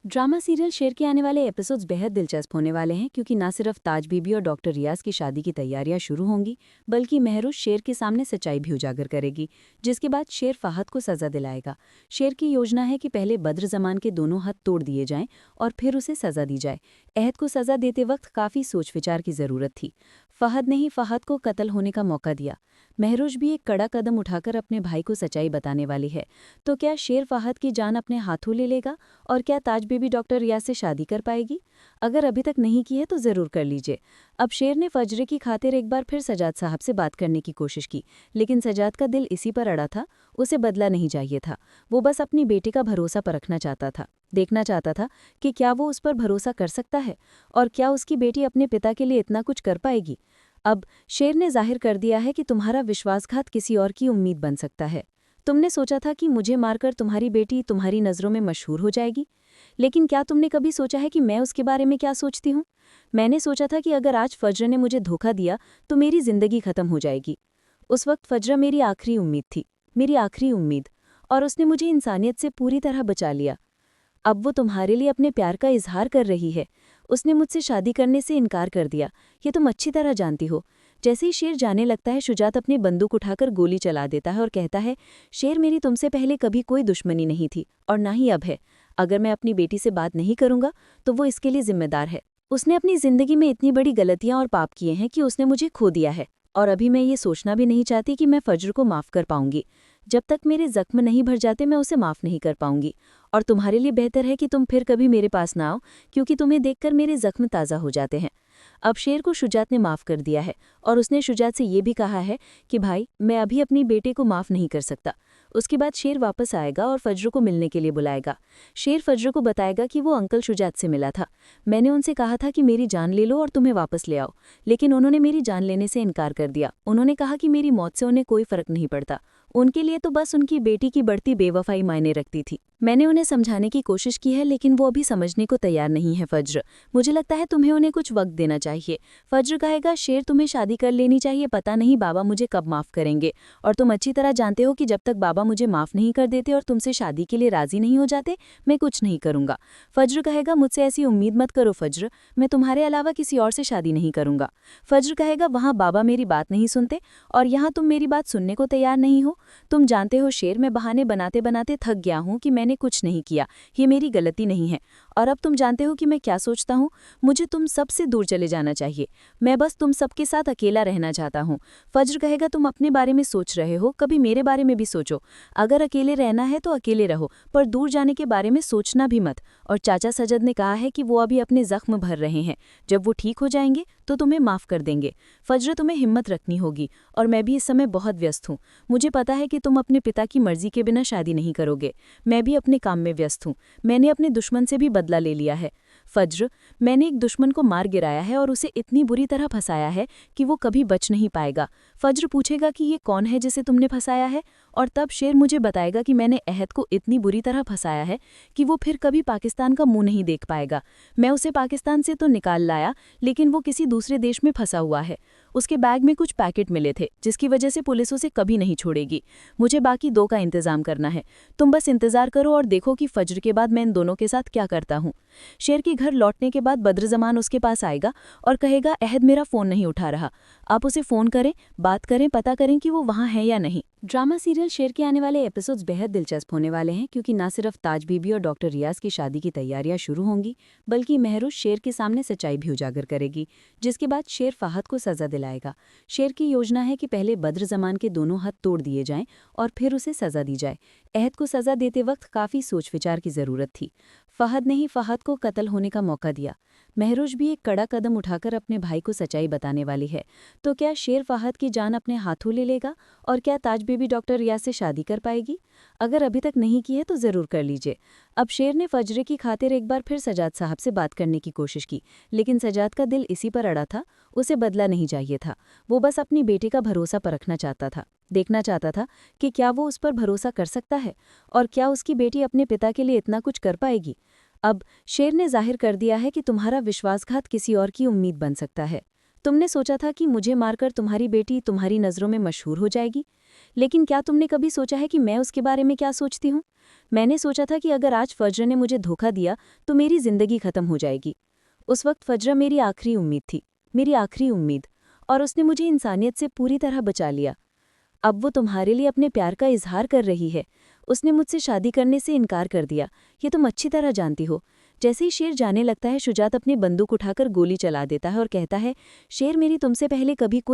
Drama serial शेर के आने वाले एपिसोड्स बेहद दिलचस्प होने वाले हैं क्योंकि न सिर्फ ताज बीबी और डॉक्टर रियाज की शादी की तैयारियां शुरू होंगी बल्कि महरूज शेर के सामने सच्चाई भी उजागर करेगी, जिसके बाद शेर फहद को सजा दिलाएगा। शेर की योजना है कि पहले बद्र जमान के दोनों हाथ तोड़ दिए जाएं और फिर उसे सजा दी जाए। अहद को सजा देते वक्त काफ़ी सोच विचार की ज़रूरत थी। फहद ने ही फहद को कत्ल होने का मौका दिया। महरूज भी एक कड़ा कदम उठाकर अपने भाई को सच्चाई बताने वाली है। तो क्या शेर फहद की जान अपने हाथों ले लेगा और क्या ताज बीबी डॉक्टर रियाज से शादी कर पाएगी? अगर अभी तक नहीं की है तो ज़रूर कर लीजिए। अब शेर ने फजरे की खातिर एक बार फिर सजाद साहब से बात करने की कोशिश की, लेकिन सजाद का दिल इसी पर अड़ा था। उसे बदला नहीं चाहिए था। वो बस अपनी बेटी का भरोसा परखना चाहता था, देखना चाहता था कि क्या वो उस पर भरोसा कर सकता है और क्या उसकी बेटी अपने पिता के लिए इतना कुछ कर पाएगी। अब शेर ने जाहिर कर दिया है कि तुम्हारा विश्वासघात किसी और की उम्मीद बन सकता है। तुमने सोचा था कि मुझे मारकर तुम्हारी बेटी तुम्हारी नज़रों में मशहूर हो जाएगी, लेकिन क्या तुमने कभी सोचा है कि मैं उसके बारे में क्या सोचती हूँ? मैंने सोचा था कि अगर आज फज्र ने मुझे धोखा दिया तो मेरी जिंदगी खत्म हो जाएगी। उस वक्त फज्र मेरी आखिरी उम्मीद थी, मेरी आखिरी उम्मीद, और उसने मुझे इंसानियत से पूरी तरह बचा लिया। अब वो तुम्हारे लिए अपने प्यार का इजहार कर रही है। उसने मुझसे शादी करने से इनकार कर दिया, ये तुम अच्छी तरह जानती हो। जैसे ही शेर जाने लगता है, शुजात अपनी बंदूक उठाकर गोली चला देता है और कहता है, शेर मेरी तुमसे पहले कभी कोई दुश्मनी नहीं थी और ना ही अब है। अगर मैं अपनी बेटी से बात नहीं करूंगा तो वो इसके लिए जिम्मेदार है। उसने अपनी जिंदगी में इतनी बड़ी गलतियां और पाप किए हैं कि उसने मुझे खो दिया है, और अभी मैं ये सोचना भी नहीं चाहती कि मैं फज्र को माफ़ कर पाऊंगी। जब तक मेरे जख्म नहीं भर जाते मैं उसे माफ़ नहीं कर पाऊंगी। और तुम्हारे लिए बेहतर है कि तुम फिर कभी मेरे पास ना आओ, क्योंकि तुम्हें देखकर मेरे जख्म ताज़ा हो जाते हैं। अब शेर को शुजात ने माफ़ कर दिया है और उसने शुजात से ये भी कहा है कि भाई, मैं अभी अपनी बेटे को माफ़ नहीं कर सकता। उसके बाद शेर वापस आएगा और फज्र को मिलने के लिए बुलाएगा। शेर फज्र को बताएगा कि वो अंकल शुजात से मिला था। मैंने उनसे कहा था कि मेरी जान ले लो और तुम्हें वापस ले आओ, लेकिन उन्होंने मेरी जान लेने से इनकार कर दिया। उन्होंने कहा कि मेरी मौत से उन्हें कोई फ़र्क नहीं पड़ता, उनके लिए तो बस उनकी बेटी की बढ़ती बेवफाई मायने रखती थी। मैंने उन्हें समझाने की कोशिश की है, लेकिन वो अभी समझने को तैयार नहीं है। फज्र, मुझे लगता है तुम्हें उन्हें कुछ वक्त देना चाहिए। फज्र कहेगा, शेर तुम्हें शादी कर लेनी चाहिए, पता नहीं बाबा मुझे कब माफ़ करेंगे, और तुम अच्छी तरह जानते हो कि जब तक बाबा मुझे माफ़ नहीं कर देते और तुमसे शादी के लिए राज़ी नहीं हो जाते, मैं कुछ नहीं करूँगा। फज्र कहेगा, मुझसे ऐसी उम्मीद मत करो फज्र, मैं तुम्हारे अलावा किसी और से शादी नहीं करूँगा। फज्र कहेगा, वहाँ बाबा मेरी बात नहीं सुनते और यहाँ तुम मेरी बात सुनने को तैयार नहीं हो। तुम जानते हो शेर, मैं बहाने बनाते बनाते थक गया हूँ कि मैंने कुछ नहीं किया, ये मेरी गलती नहीं है। और अब तुम जानते हो कि मैं क्या सोचता हूँ, मुझे तुम सबसे दूर चले जाना चाहिए। मैं बस तुम सबके साथ अकेला रहना चाहता हूँ। फज्र कहेगा, तुम अपने बारे में सोच रहे हो, कभी मेरे बारे में भी सोचो। अगर अकेले रहना है तो अकेले रहो, पर दूर जाने के बारे में सोचना भी मत। और चाचा सजद ने कहा है कि वो अभी अपने जख्म भर रहे हैं, जब वो ठीक हो जाएंगे तो तुम्हें माफ़ कर देंगे। फज्र, तुम्हें हिम्मत रखनी होगी, और मैं भी इस समय बहुत व्यस्त हूँ। मुझे पता है कि तुम अपने पिता की मर्जी के बिना शादी नहीं करोगे। मैं भी अपने काम में व्यस्त हूँ। मैंने अपने दुश्मन से भी बदला ले लिया है। फज्र, मैंने एक दुश्मन को मार गिराया है और उसे इतनी बुरी तरह फंसाया है कि वो कभी बच नहीं पाएगा। फज्र पूछेगा कि ये कौन है जिसे तुमने फंसाया है, और तब शेर मुझे बताएगा कि मैंने अहद को इतनी बुरी तरह फंसाया है कि वो फिर कभी पाकिस्तान का मुंह नहीं देख पाएगा। मैं उसे पाकिस्तान से तो निकाल लाया, लेकिन वो किसी दूसरे देश में फंसा हुआ है। उसके बैग में कुछ पैकेट मिले थे, जिसकी वजह से पुलिस उसे कभी नहीं छोड़ेगी। मुझे बाकी 2 का इंतजाम करना है। तुम बस इंतजार करो और देखो कि फज्र के बाद मैं इन दोनों के साथ क्या करता हूँ। शेर के घर लौटने के बाद बद्रजमान उसके पास आएगा और कहेगा, अहद मेरा फ़ोन नहीं उठा रहा। आप उसे फ़ोन करें, बात करें, पता करें कि वो वहाँ है या नहीं। ड्रामा सीरियल शेर के आने वाले एपिसोड्स बेहद दिलचस्प होने वाले हैं क्योंकि न सिर्फ ताज बीबी और डॉक्टर रियाज की शादी की तैयारियां शुरू होंगी बल्कि महरूज शेर के सामने सच्चाई भी उजागर करेगी, जिसके बाद शेर फहद को सजा दिलाएगा। शेर की योजना है कि पहले बद्र जमान के दोनों हाथ तोड़ दिए जाएं और फिर उसे सजा दी जाए। अहद को सजा देते वक्त काफ़ी सोच विचार की ज़रूरत थी। फहद ने ही फहद को कत्ल होने का मौका दिया। महरूज भी एक कड़ा कदम उठाकर अपने भाई को सच्चाई बताने वाली है। तो क्या शेर फहद की जान अपने हाथों ले लेगा और क्या ताज बीबी डॉक्टर रियाज से शादी कर पाएगी? अगर अभी तक नहीं की है तो ज़रूर कर लीजिए। अब शेर ने फजरे की खातिर एक बार फिर सजाद साहब से बात करने की कोशिश की, लेकिन सजाद का दिल इसी पर अड़ा था। उसे बदला नहीं चाहिए था। वो बस अपनी बेटी का भरोसा परखना चाहता था, देखना चाहता था कि क्या वो उस पर भरोसा कर सकता है और क्या उसकी बेटी अपने पिता के लिए इतना कुछ कर पाएगी। अब शेर ने जाहिर कर दिया है कि तुम्हारा विश्वासघात किसी और की उम्मीद बन सकता है। तुमने सोचा था कि मुझे मारकर तुम्हारी बेटी तुम्हारी नज़रों में मशहूर हो जाएगी, लेकिन क्या तुमने कभी सोचा है कि मैं उसके बारे में क्या सोचती हूँ? मैंने सोचा था कि अगर आज फज्र ने मुझे धोखा दिया तो मेरी ज़िंदगी ख़त्म हो जाएगी। उस वक्त फज्र मेरी आखिरी उम्मीद थी, मेरी आखिरी उम्मीद, और उसने मुझे इंसानियत से पूरी तरह बचा लिया। अब वो तुम्हारे लिए अपने प्यार का इजहार कर रही है। उसने मुझसे शादी करने से इनकार कर दिया, ये तुम अच्छी तरह जानती हो। जैसे ही शेर जाने लगता है, शुजात अपनी बंदूक उठाकर गोली चला देता है और कहता है, शेर, मेरी तुमसे पहले कभी कोई